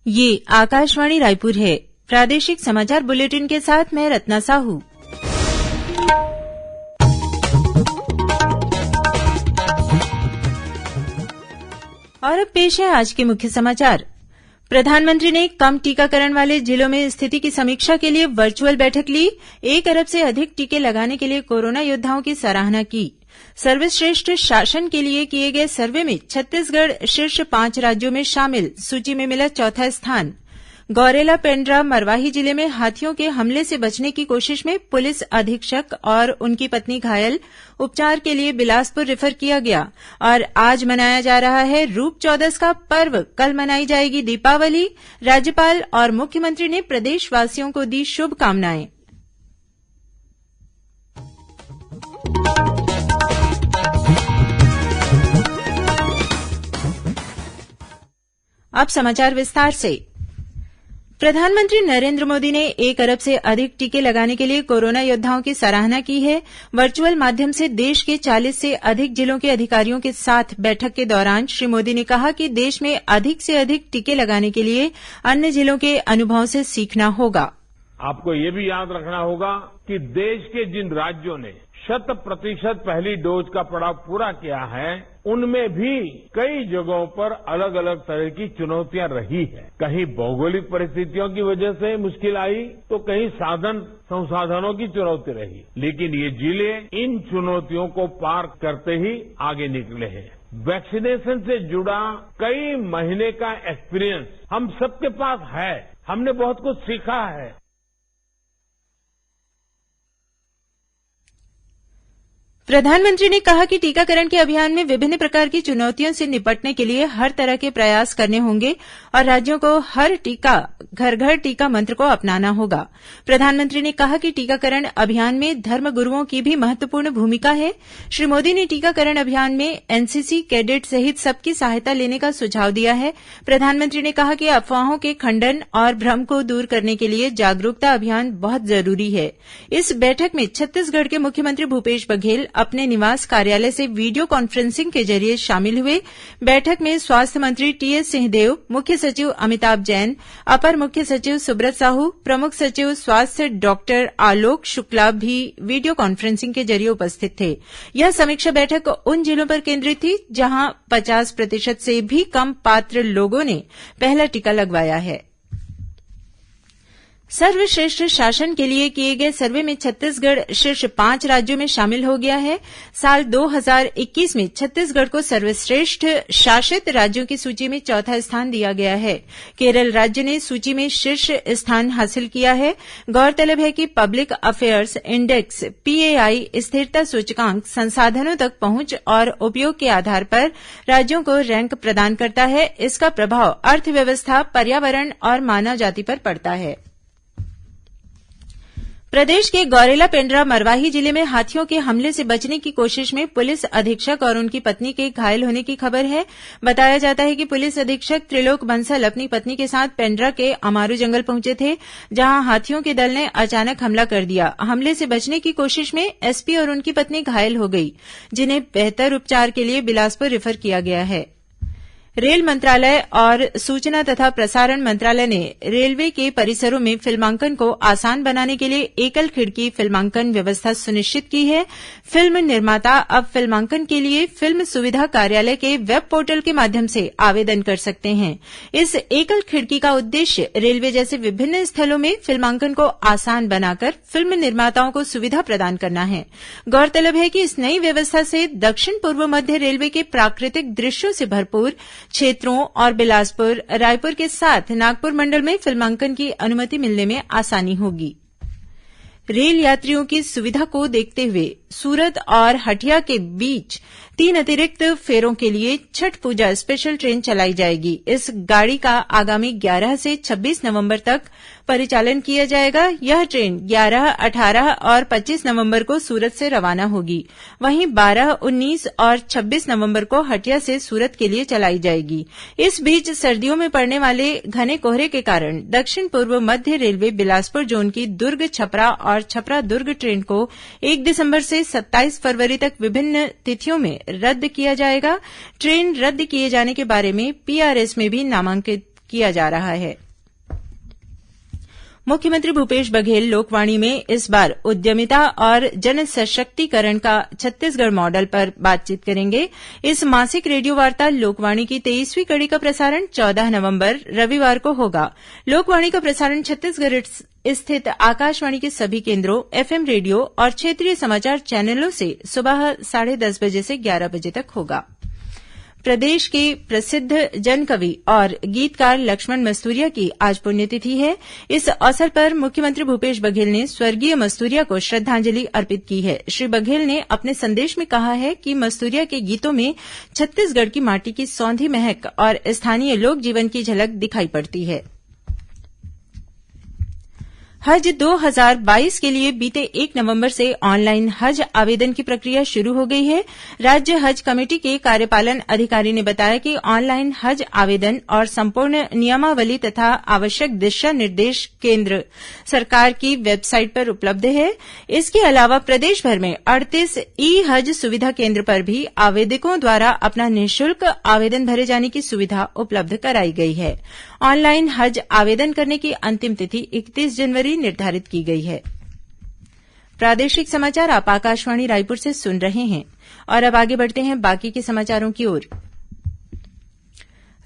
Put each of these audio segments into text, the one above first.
ये आकाशवाणी रायपुर है। प्रादेशिक समाचार बुलेटिन के साथ मैं रत्ना साहू। और अब पेश है आज के मुख्य समाचार। प्रधानमंत्री ने कम टीकाकरण वाले जिलों में स्थिति की समीक्षा के लिए वर्चुअल बैठक ली। 1 अरब से अधिक टीके लगाने के लिए कोरोना योद्धाओं की सराहना की। सर्वश्रेष्ठ शासन के लिए किए गए सर्वे में छत्तीसगढ़ शीर्ष 5 राज्यों में शामिल, सूची में मिला चौथा स्थान। गौरेला पेण्ड्रा मरवाही जिले में हाथियों के हमले से बचने की कोशिश में पुलिस अधीक्षक और उनकी पत्नी घायल, उपचार के लिए बिलासपुर रेफर किया गया। और आज मनाया जा रहा है रूप चौदस का पर्व, कल मनाई जाएगी दीपावली। राज्यपाल और मुख्यमंत्री ने प्रदेशवासियों को दी शुभकामनाएं। अब समाचार विस्तार से। प्रधानमंत्री नरेन्द्र मोदी ने 1 अरब से अधिक टीके लगाने के लिए कोरोना योद्धाओं की सराहना की है। वर्चुअल माध्यम से देश के 40 से अधिक जिलों के अधिकारियों के साथ बैठक के दौरान श्री मोदी ने कहा कि देश में अधिक से अधिक टीके लगाने के लिए अन्य जिलों के अनुभव से सीखना होगा। आपको ये भी याद रखना होगा कि देश के जिन राज्यों ने 100% पहली डोज का पड़ाव पूरा किया है, उनमें भी कई जगहों पर अलग अलग तरह की चुनौतियां रही है। कहीं भौगोलिक परिस्थितियों की वजह से मुश्किल आई, तो कहीं संसाधनों की चुनौती रही। लेकिन ये जिले इन चुनौतियों को पार करते ही आगे निकले हैं। वैक्सीनेशन से जुड़ा कई महीने का एक्सपीरियंस हम सबके पास है। हमने बहुत कुछ सीखा है। प्रधानमंत्री ने कहा कि टीकाकरण के अभियान में विभिन्न प्रकार की चुनौतियों से निपटने के लिए हर तरह के प्रयास करने होंगे और राज्यों को हर टीका घर घर टीका मंत्र को अपनाना होगा। प्रधानमंत्री ने कहा कि टीकाकरण अभियान में धर्मगुरुओं की भी महत्वपूर्ण भूमिका है। श्री मोदी ने टीकाकरण अभियान में एनसीसी कैडेट सहित सबकी सहायता लेने का सुझाव दिया है। प्रधानमंत्री ने कहा कि अफवाहों के खंडन और भ्रम को दूर करने के लिए जागरूकता अभियान बहुत जरूरी है। इस बैठक में छत्तीसगढ़ के मुख्यमंत्री भूपेश बघेल अपने निवास कार्यालय से वीडियो कॉन्फ्रेंसिंग के जरिए शामिल हुए। बैठक में स्वास्थ्य मंत्री टीएस सिंहदेव, मुख्य सचिव अमिताभ जैन, अपर मुख्य सचिव सुब्रत साहू, प्रमुख सचिव स्वास्थ्य डॉक्टर आलोक शुक्ला भी वीडियो कॉन्फ्रेंसिंग के जरिए उपस्थित थे। यह समीक्षा बैठक उन जिलों पर केंद्रित थी जहां 50% से भी कम पात्र लोगों ने पहला टीका लगवाया है। सर्वश्रेष्ठ शासन के लिए किए गए सर्वे में छत्तीसगढ़ शीर्ष 5 राज्यों में शामिल हो गया है। साल 2021 में छत्तीसगढ़ को सर्वश्रेष्ठ शासित राज्यों की सूची में चौथा स्थान दिया गया है। केरल राज्य ने सूची में शीर्ष स्थान हासिल किया है। गौरतलब है कि पब्लिक अफेयर्स इंडेक्स पीएआई स्थिरता सूचकांक संसाधनों तक पहुंच और उपयोग के आधार पर राज्यों को रैंक प्रदान करता है। इसका प्रभाव अर्थव्यवस्था, पर्यावरण और मानव जाति पर पड़ता है। प्रदेश के गौरेला पेण्ड्रा मरवाही जिले में हाथियों के हमले से बचने की कोशिश में पुलिस अधीक्षक और उनकी पत्नी के घायल होने की खबर है। बताया जाता है कि पुलिस अधीक्षक त्रिलोक बंसल अपनी पत्नी के साथ पेण्ड्रा के अमारू जंगल पहुंचे थे, जहां हाथियों के दल ने अचानक हमला कर दिया। हमले से बचने की कोशिश में एसपी और उनकी पत्नी घायल हो गई, जिन्हें बेहतर उपचार के लिए बिलासपुर रेफर किया गया है। रेल मंत्रालय और सूचना तथा प्रसारण मंत्रालय ने रेलवे के परिसरों में फिल्मांकन को आसान बनाने के लिए एकल खिड़की फिल्मांकन व्यवस्था सुनिश्चित की है। फिल्म निर्माता अब फिल्मांकन के लिए फिल्म सुविधा कार्यालय के वेब पोर्टल के माध्यम से आवेदन कर सकते हैं। इस एकल खिड़की का उद्देश्य रेलवे जैसे विभिन्न स्थलों में फिल्मांकन को आसान बनाकर फिल्म निर्माताओं को सुविधा प्रदान करना है। गौरतलब है कि इस नई व्यवस्था से दक्षिण पूर्व मध्य रेलवे के प्राकृतिक दृश्यों से भरपूर क्षेत्रों और बिलासपुर, रायपुर के साथ नागपुर मंडल में फिल्मांकन की अनुमति मिलने में आसानी होगी। रेल यात्रियों की सुविधा को देखते हुए सूरत और हटिया के बीच 3 अतिरिक्त फेरों के लिए छठ पूजा स्पेशल ट्रेन चलाई जाएगी। इस गाड़ी का आगामी 11 से 26 नवंबर तक परिचालन किया जाएगा। यह ट्रेन 11, 18 और 25 नवंबर को सूरत से रवाना होगी। वहीं 12, 19 और 26 नवंबर को हटिया से सूरत के लिए चलाई जाएगी। इस बीच सर्दियों में पड़ने वाले घने कोहरे के कारण दक्षिण पूर्व मध्य रेलवे बिलासपुर जोन की दुर्ग छपरा और छपरा दुर्ग ट्रेन को 1 दिसंबर से 27 फरवरी तक विभिन्न तिथियों में रद्द किया जाएगा। ट्रेन रद्द किए जाने के बारे में पीआरएस में भी नामांकित किया जा रहा है। मुख्यमंत्री भूपेश बघेल लोकवाणी में इस बार उद्यमिता और जन सशक्तिकरण का छत्तीसगढ़ मॉडल पर बातचीत करेंगे। इस मासिक रेडियो वार्ता लोकवाणी की 23वीं कड़ी का प्रसारण 14 नवंबर रविवार को होगा। लोकवाणी का प्रसारण छत्तीसगढ़ स्थित आकाशवाणी के सभी केन्द्रों, एफएम रेडियो और क्षेत्रीय समाचार चैनलों से सुबह 10:30 बजे से 11 बजे तक होगा। प्रदेश के प्रसिद्ध जनकवि और गीतकार लक्ष्मण मस्तूरिया की आज पुण्यतिथि है। इस अवसर पर मुख्यमंत्री भूपेश बघेल ने स्वर्गीय मस्तूरिया को श्रद्धांजलि अर्पित की है। श्री बघेल ने अपने संदेश में कहा है कि मस्तूरिया के गीतों में छत्तीसगढ़ की माटी की सौंधी महक और स्थानीय लोक जीवन की झलक दिखाई पड़ती है। हज 2022 के लिए बीते 1 नवंबर से ऑनलाइन हज आवेदन की प्रक्रिया शुरू हो गई है। राज्य हज कमेटी के कार्यपालन अधिकारी ने बताया कि ऑनलाइन हज आवेदन और संपूर्ण नियमावली तथा आवश्यक दिशा निर्देश केंद्र सरकार की वेबसाइट पर उपलब्ध है। इसके अलावा प्रदेश भर में 38 ई हज सुविधा केंद्र पर भी आवेदकों द्वारा अपना निःशुल्क आवेदन भरे जाने की सुविधा उपलब्ध कराई गई है। ऑनलाइन हज आवेदन करने की अंतिम तिथि 31 जनवरी निर्धारित की गई है। प्रादेशिक समाचार आप आकाशवाणी रायपुर से सुन रहे हैं और अब आगे बढ़ते हैं बाकी के समाचारों की ओर।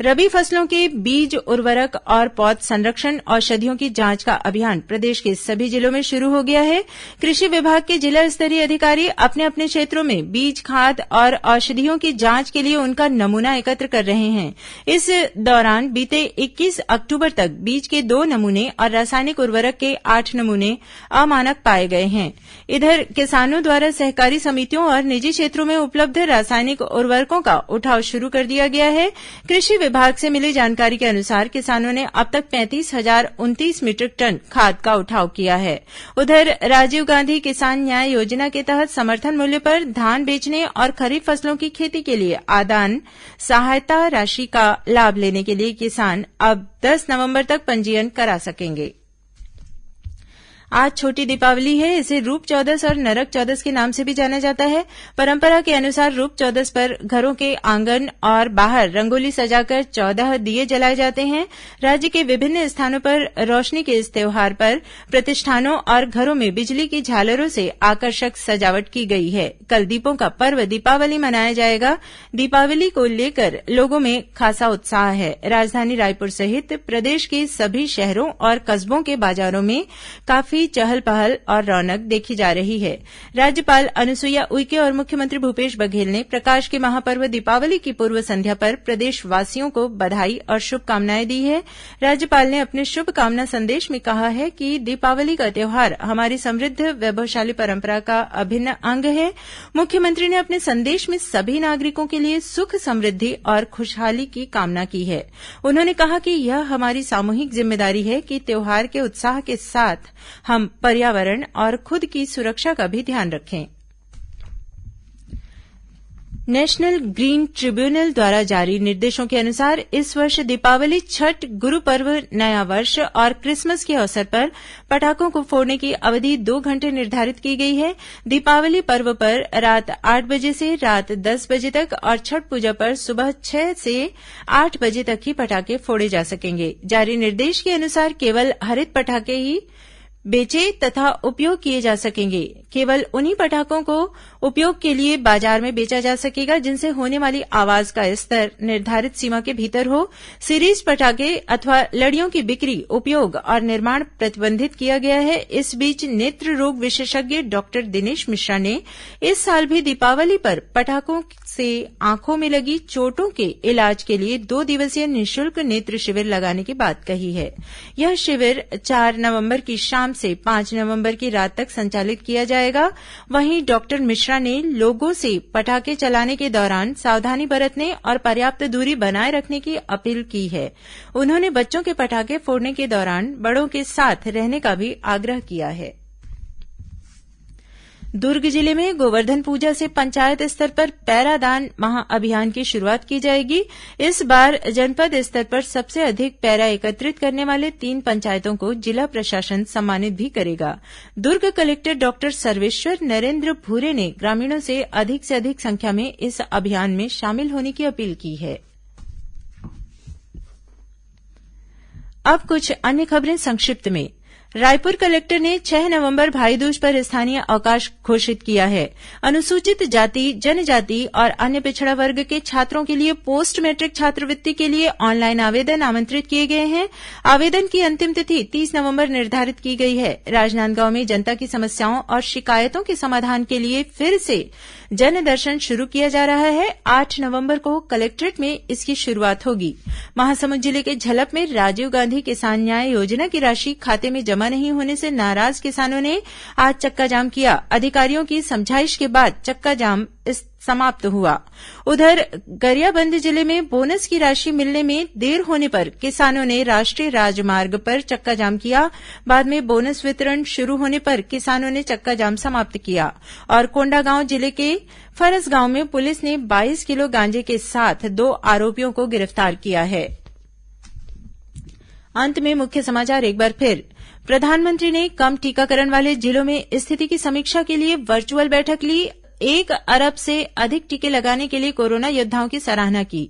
रबी फसलों के बीज, उर्वरक और पौध संरक्षण औषधियों की जांच का अभियान प्रदेश के सभी जिलों में शुरू हो गया है। कृषि विभाग के जिला स्तरीय अधिकारी अपने अपने क्षेत्रों में बीज, खाद और औषधियों की जांच के लिए उनका नमूना एकत्र कर रहे हैं। इस दौरान बीते 21 अक्टूबर तक बीज के 2 नमूने और रासायनिक उर्वरक के 8 नमूने अमानक पाए गए हैं। इधर किसानों द्वारा सहकारी समितियों और निजी क्षेत्रों में उपलब्ध रासायनिक उर्वरकों का उठाव शुरू कर दिया गया है। कृषि विभाग से मिली जानकारी के अनुसार किसानों ने अब तक 35,029 मीट्रिक टन खाद का उठाव किया है। उधर राजीव गांधी किसान न्याय योजना के तहत समर्थन मूल्य पर धान बेचने और खरीफ फसलों की खेती के लिए आदान सहायता राशि का लाभ लेने के लिए किसान अब 10 नवंबर तक पंजीयन करा सकेंगे। आज छोटी दीपावली है। इसे रूप चौदस और नरक चौदस के नाम से भी जाना जाता है। परंपरा के अनुसार रूप चौदस पर घरों के आंगन और बाहर रंगोली सजाकर 14 दिए जलाए जाते हैं। राज्य के विभिन्न स्थानों पर रोशनी के इस त्योहार पर प्रतिष्ठानों और घरों में बिजली की झालरों से आकर्षक सजावट की गई है। कल दीपों का पर्व दीपावली मनाया जाएगा। दीपावली को लेकर लोगों में खासा उत्साह है। राजधानी रायपुर सहित प्रदेश के सभी शहरों और कस्बों के बाजारों में काफी चहल पहल और रौनक देखी जा रही है। राज्यपाल अनुसुईया उइके और मुख्यमंत्री भूपेश बघेल ने प्रकाश के महापर्व दीपावली की पूर्व संध्या पर प्रदेशवासियों को बधाई और शुभकामनाएं दी है। राज्यपाल ने अपने शुभकामना संदेश में कहा है कि दीपावली का त्यौहार हमारी समृद्ध वैभवशाली परंपरा का अभिन्न अंग है। मुख्यमंत्री ने अपने संदेश में सभी नागरिकों के लिए सुख, समृद्धि और खुशहाली की कामना की है। उन्होंने कहा कि यह हमारी सामूहिक जिम्मेदारी है कि त्यौहार के उत्साह के साथ हम पर्यावरण और खुद की सुरक्षा का भी ध्यान रखें। नेशनल ग्रीन ट्रिब्यूनल द्वारा जारी निर्देशों के अनुसार इस वर्ष दीपावली, छठ, गुरु पर्व, नया वर्ष और क्रिसमस के अवसर पर पटाखों को फोड़ने की अवधि 2 घंटे निर्धारित की गई है। दीपावली पर्व पर रात 8 बजे से रात 10 बजे तक और छठ पूजा पर सुबह 6 से 8 बजे तक ही पटाखे फोड़े जा सकेंगे। जारी निर्देश के अनुसार केवल हरित पटाखे ही बेचे तथा उपयोग किए जा सकेंगे। केवल उन्हीं पटाखों को उपयोग के लिए बाजार में बेचा जा सकेगा जिनसे होने वाली आवाज का स्तर निर्धारित सीमा के भीतर हो। सीरीज पटाखे अथवा लड़ियों की बिक्री, उपयोग और निर्माण प्रतिबंधित किया गया है। इस बीच नेत्र रोग विशेषज्ञ डॉक्टर दिनेश मिश्रा ने इस साल भी दीपावली पर पटाखों से आंखों में लगी चोटों के इलाज के लिए 2 दिवसीय निःशुल्क नेत्र शिविर लगाने की बात कही है। यह शिविर 4 नवंबर की शाम से 5 नवंबर की रात तक संचालित किया जाएगा। वहीं डॉक्टर मिश्रा ने लोगों से पटाखे चलाने के दौरान सावधानी बरतने और पर्याप्त दूरी बनाए रखने की अपील की है। उन्होंने बच्चों के पटाखे फोड़ने के दौरान बड़ों के साथ रहने का भी आग्रह किया है। दुर्ग जिले में गोवर्धन पूजा से पंचायत स्तर पर पैरादान महाअभियान की शुरुआत की जाएगी। इस बार जनपद स्तर पर सबसे अधिक पैरा एकत्रित करने वाले 3 पंचायतों को जिला प्रशासन सम्मानित भी करेगा। दुर्ग कलेक्टर डॉक्टर सर्वेश्वर नरेन्द्र भूरे ने ग्रामीणों से अधिक संख्या में इस अभियान में शामिल होने की अपील की है। अब कुछ अन्य खबरें संक्षिप्त में। रायपुर कलेक्टर ने 6 नवंबर भाई दूज पर स्थानीय अवकाश घोषित किया है। अनुसूचित जाति, जनजाति और अन्य पिछड़ा वर्ग के छात्रों के लिए पोस्ट मैट्रिक छात्रवृत्ति के लिए ऑनलाइन आवेदन आमंत्रित किए गए हैं। आवेदन की अंतिम तिथि 30 नवंबर निर्धारित की गई है। राजनांदगांव में जनता की समस्याओं और शिकायतों के समाधान के लिए फिर से जनदर्शन शुरू किया जा रहा है। 8 नवंबर को कलेक्ट्रेट में इसकी शुरुआत होगी। महासमुंद जिले के झलप में राजीव गांधी किसान न्याय योजना की राशि खाते में जमा नहीं होने से नाराज किसानों ने आज चक्का जाम किया। अधिकारियों की समझाइश के बाद चक्का जाम समाप्त हुआ। उधर गरियाबंद जिले में बोनस की राशि मिलने में देर होने पर किसानों ने राष्ट्रीय राजमार्ग पर चक्का जाम किया। बाद में बोनस वितरण शुरू होने पर किसानों ने चक्का जाम समाप्त किया। और कोंडागांव जिले के फरसगांव में पुलिस ने 22 किलो गांजे के साथ 2 आरोपियों को गिरफ्तार किया है। अंत में मुख्य समाचार एक बार फिर। प्रधानमंत्री ने कम टीकाकरण वाले जिलों में स्थिति की समीक्षा के लिए वर्चुअल बैठक ली। 1 अरब से अधिक टीके लगाने के लिए कोरोना योद्धाओं की सराहना की।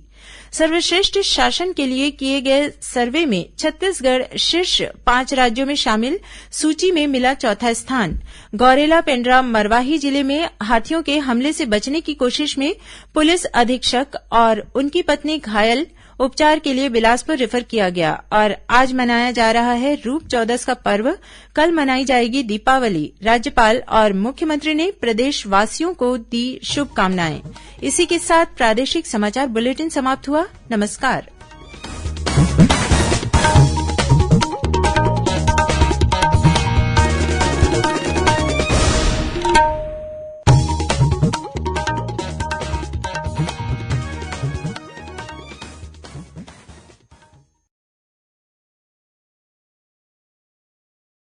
सर्वश्रेष्ठ शासन के लिए किए गए सर्वे में छत्तीसगढ़ शीर्ष 5 राज्यों में शामिल, सूची में मिला चौथा स्थान। गौरेला पेंड्रा मरवाही जिले में हाथियों के हमले से बचने की कोशिश में पुलिस अधीक्षक और उनकी पत्नी घायल, उपचार के लिए बिलासपुर रेफर किया गया। और आज मनाया जा रहा है रूप चौदस का पर्व। कल मनाई जाएगी दीपावली। राज्यपाल और मुख्यमंत्री ने प्रदेशवासियों को दी शुभकामनाएं। इसी के साथ प्रादेशिक समाचार बुलेटिन समाप्त हुआ। नमस्कार।